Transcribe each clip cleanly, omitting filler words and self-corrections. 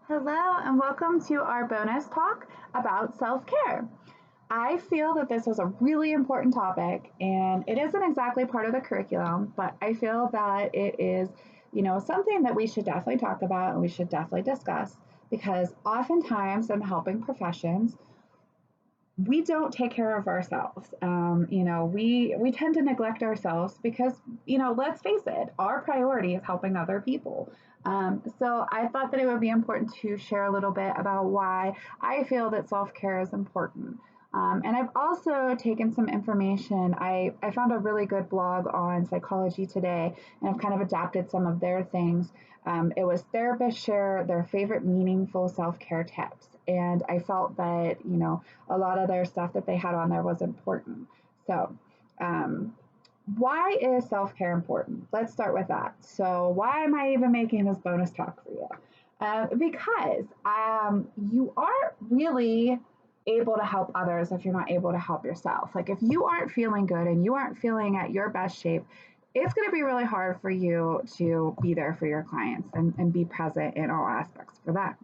Hello, and welcome to our bonus talk about self care. I feel that this is a really important topic, and it isn't exactly part of the curriculum, but I feel that it is, something that we should definitely talk about and we should definitely discuss because oftentimes in helping professions, we don't take care of ourselves. We tend to neglect ourselves because let's face it, our priority is helping other people. So I thought that it would be important to share a little bit about why I feel that self care is important. And I've also taken some information. I found a really good blog on Psychology Today, and I've kind of adapted some of their things. It was therapists share their favorite meaningful self care tips. And I felt that, a lot of their stuff that they had on there was important. So, um, why is self care important? Let's start with that. So, why am I even making this bonus talk for you? Because you aren't really able to help others if you're not able to help yourself. Like, if you aren't feeling good and you aren't feeling at your best shape, it's going to be really hard for you to be there for your clients and be present in all aspects for them.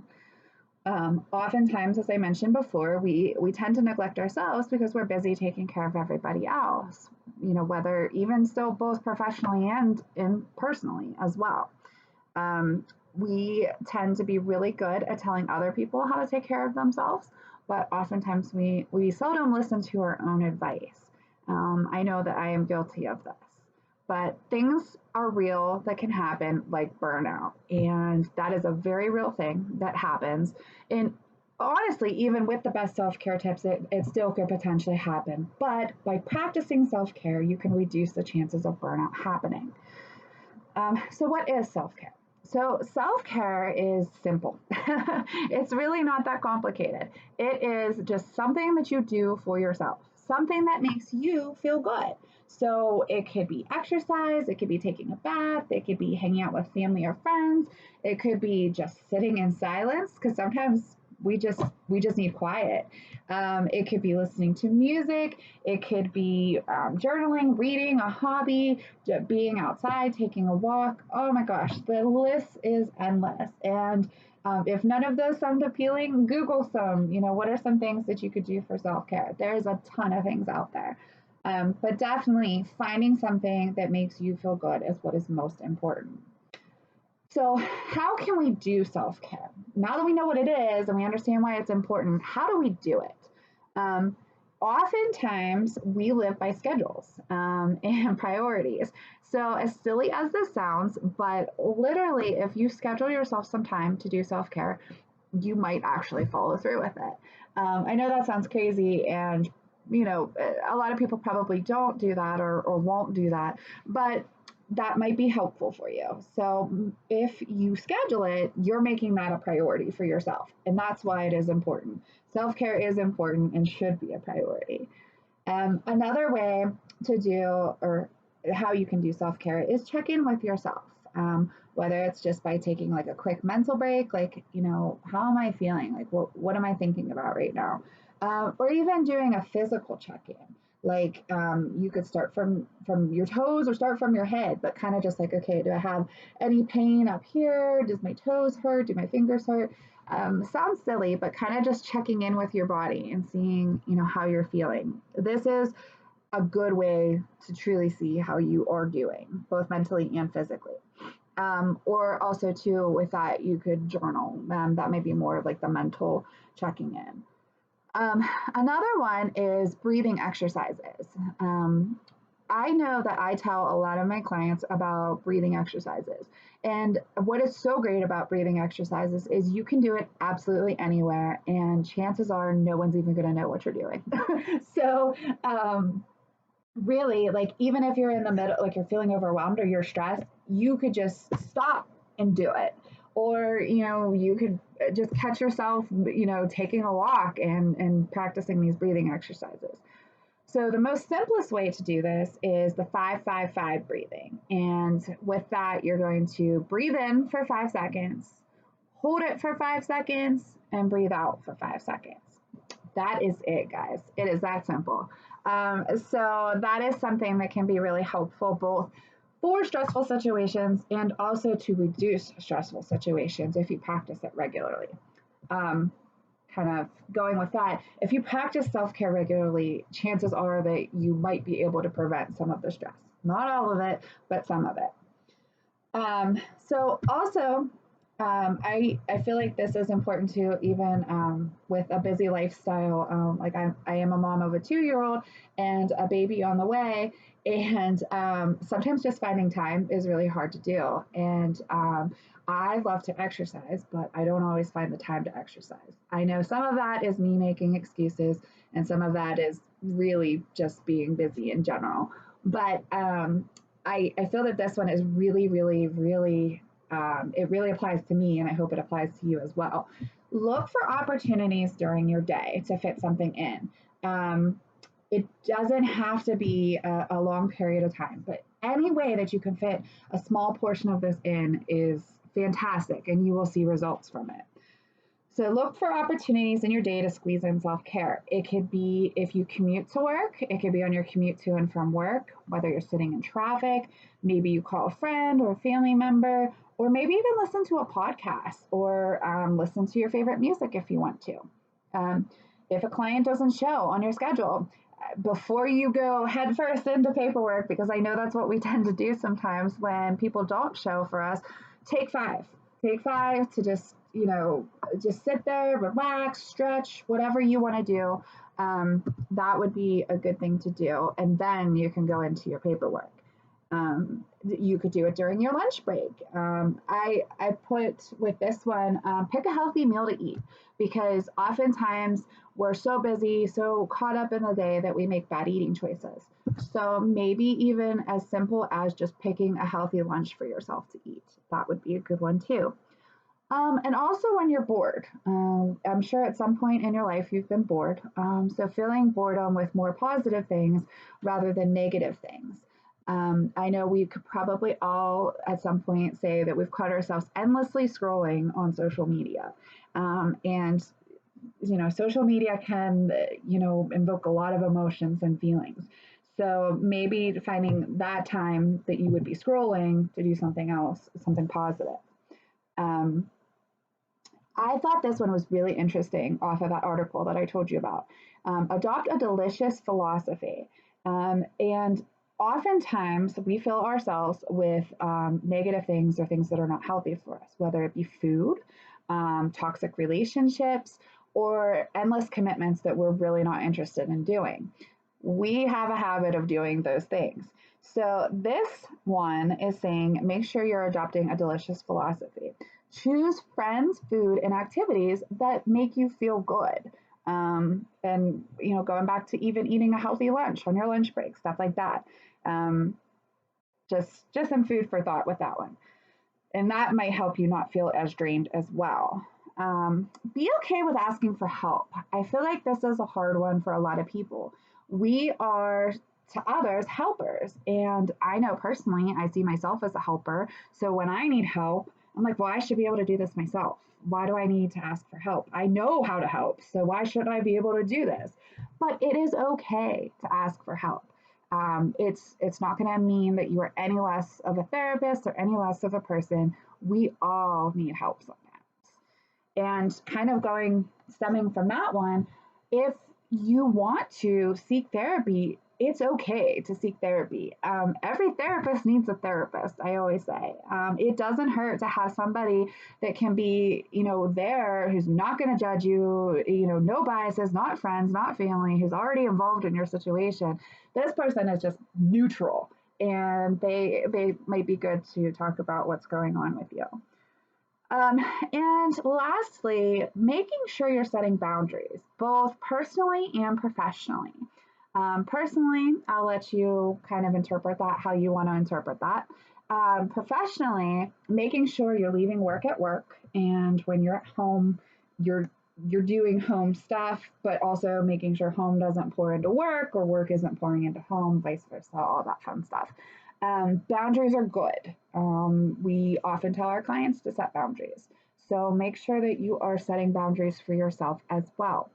Oftentimes, as I mentioned before, we tend to neglect ourselves because we're busy taking care of everybody else. Whether even still both professionally and personally as well. We tend to be really good at telling other people how to take care of themselves, but oftentimes we seldom listen to our own advice. I know that I am guilty of this. But things are real that can happen, like burnout. And that is a very real thing that happens. And honestly, even with the best self care tips, it still could potentially happen. But by practicing self care, you can reduce the chances of burnout happening. So, what is self care? So, self care is simple. It's really not that complicated. It is just something that you do for yourself, something that makes you feel good. So, it could be exercise, it could be taking a bath, it could be hanging out with family or friends, it could be just sitting in silence because sometimes we just need quiet. It could be listening to music. It could be journaling, reading, a hobby, being outside, taking a walk. Oh my gosh, the list is endless. And if none of those sound appealing, Google some. What are some things that you could do for self care? There's a ton of things out there. But definitely finding something that makes you feel good is what is most important. So, how can we do self care? Now that we know what it is and we understand why it's important, how do we do it? Um, Oftentimes, we live by schedules and priorities. So, as silly as this sounds, but literally, if you schedule yourself some time to do self care, you might actually follow through with it. I know that sounds crazy, and a lot of people probably don't do that or won't do that, but that might be helpful for you. So if you schedule it, you're making that a priority for yourself. And that's why it is important. Self care is important and should be a priority. Another way to do or how you can do self care is check in with yourself. Whether it's just by taking like a quick mental break, like, how am I feeling? Like, what am I thinking about right now? Or even doing a physical check in. Like you could start from your toes or start from your head, but kind of just like, okay, do I have any pain up here? Does my toes hurt? Do my fingers hurt? Sounds silly, but kind of just checking in with your body and seeing, how you're feeling. This is a good way to truly see how you are doing, both mentally and physically. Or also too, with that, you could journal. That may be more of like the mental checking in. Another one is breathing exercises. I know that I tell a lot of my clients about breathing exercises. And what is so great about breathing exercises is you can do it absolutely anywhere, and chances are no one's even going to know what you're doing. So, really, like, even if you're in the middle, like you're feeling overwhelmed or you're stressed, you could just stop and do it. Or, you could just catch yourself, taking a walk and practicing these breathing exercises. So the most simplest way to do this is the 5-5-5 breathing. And with that, you're going to breathe in for 5 seconds, hold it for 5 seconds, and breathe out for 5 seconds. That is it, guys. It is that simple. So that is something that can be really helpful both for stressful situations and also to reduce stressful situations if you practice it regularly. Um, Kind of going with that, if you practice self care regularly, chances are that you might be able to prevent some of the stress. Not all of it, but some of it. So also, I feel like this is important too, even with a busy lifestyle. Like I am a mom of a 2 year old and a baby on the way. And sometimes just finding time is really hard to do. And I love to exercise, but I don't always find the time to exercise. I know some of that is me making excuses, and some of that is really just being busy in general. But I feel that this one is really, really, really, it really applies to me, and I hope it applies to you as well. Look for opportunities during your day to fit something in. Um, it doesn't have to be a long period of time, but any way that you can fit a small portion of this in is fantastic, and you will see results from it. So look for opportunities in your day to squeeze in self care. It could be if you commute to work, it could be on your commute to and from work, whether you're sitting in traffic, maybe you call a friend or a family member, or maybe even listen to a podcast or listen to your favorite music if you want to. Um, if a client doesn't show on your schedule, before you go headfirst into paperwork, because I know that's what we tend to do sometimes when people don't show for us, take five. Take five to just sit there, relax, stretch, whatever you want to do. That would be a good thing to do. And then you can go into your paperwork. You could do it during your lunch break. I put with this one, pick a healthy meal to eat because oftentimes we're so busy, so caught up in the day that we make bad eating choices. So maybe even as simple as just picking a healthy lunch for yourself to eat. That would be a good one too. And also when you're bored, I'm sure at some point in your life you've been bored. So filling boredom with more positive things rather than negative things. I know we could probably all at some point say that we've caught ourselves endlessly scrolling on social media. And social media can, invoke a lot of emotions and feelings. So maybe finding that time that you would be scrolling to do something else, something positive. Um, I thought this one was really interesting off of that article that I told you about. Adopt a delicious philosophy. And oftentimes we fill ourselves with negative things or things that are not healthy for us, whether it be food, toxic relationships, or endless commitments that we're really not interested in doing. We have a habit of doing those things. So this one is saying make sure you're adopting a delicious philosophy. Choose friends, food, and activities that make you feel good. And going back to even eating a healthy lunch on your lunch break, stuff like that. Um, just some food for thought with that one, and that might help you not feel as drained as well. Be okay with asking for help. I feel like this is a hard one for a lot of people. We are to others helpers, and I know personally I see myself as a helper. So when I need help, I'm like, well, I should be able to do this myself. Why do I need to ask for help? I know how to help, so why shouldn't I be able to do this? But it is okay to ask for help. It's not going to mean that you are any less of a therapist or any less of a person. We all need help sometimes. And kind of stemming from that one, if you want to seek therapy, it's okay to seek therapy. Every therapist needs a therapist, I always say. It doesn't hurt to have somebody that can be, there, who's not going to judge you, no biases, not friends, not family, who's already involved in your situation. This person is just neutral, and they might be good to talk about what's going on with you. Um, and lastly, making sure you're setting boundaries, both personally and professionally. Personally, I'll let you kind of interpret that how you want to interpret that. Professionally, making sure you're leaving work at work, and when you're at home, you're you're doing home stuff, but also making sure home doesn't pour into work or work isn't pouring into home, vice versa, all that fun stuff. Boundaries are good. We often tell our clients to set boundaries. So make sure that you are setting boundaries for yourself as well.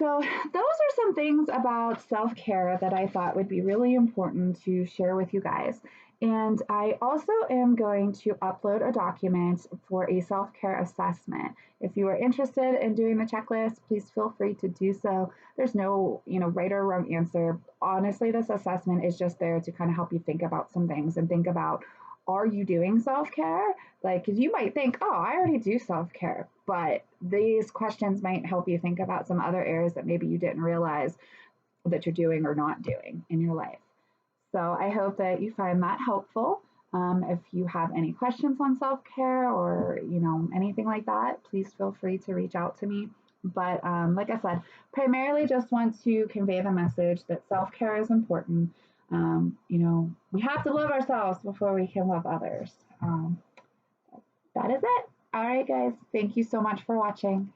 So, those are some things about self care that I thought would be really important to share with you guys. And I also am going to upload a document for a self care assessment. If you are interested in doing the checklist, please feel free to do so. There's no, right or wrong answer. Honestly, this assessment is just there to kind of help you think about some things and think about, are you doing self care? Like, because you might think, oh, I already do self care, but these questions might help you think about some other areas that maybe you didn't realize that you're doing or not doing in your life. So I hope that you find that helpful. If you have any questions on self care or anything like that, please feel free to reach out to me. But like I said, primarily just want to convey the message that self care is important. We have to love ourselves before we can love others. That is it. All right, guys. Thank you so much for watching.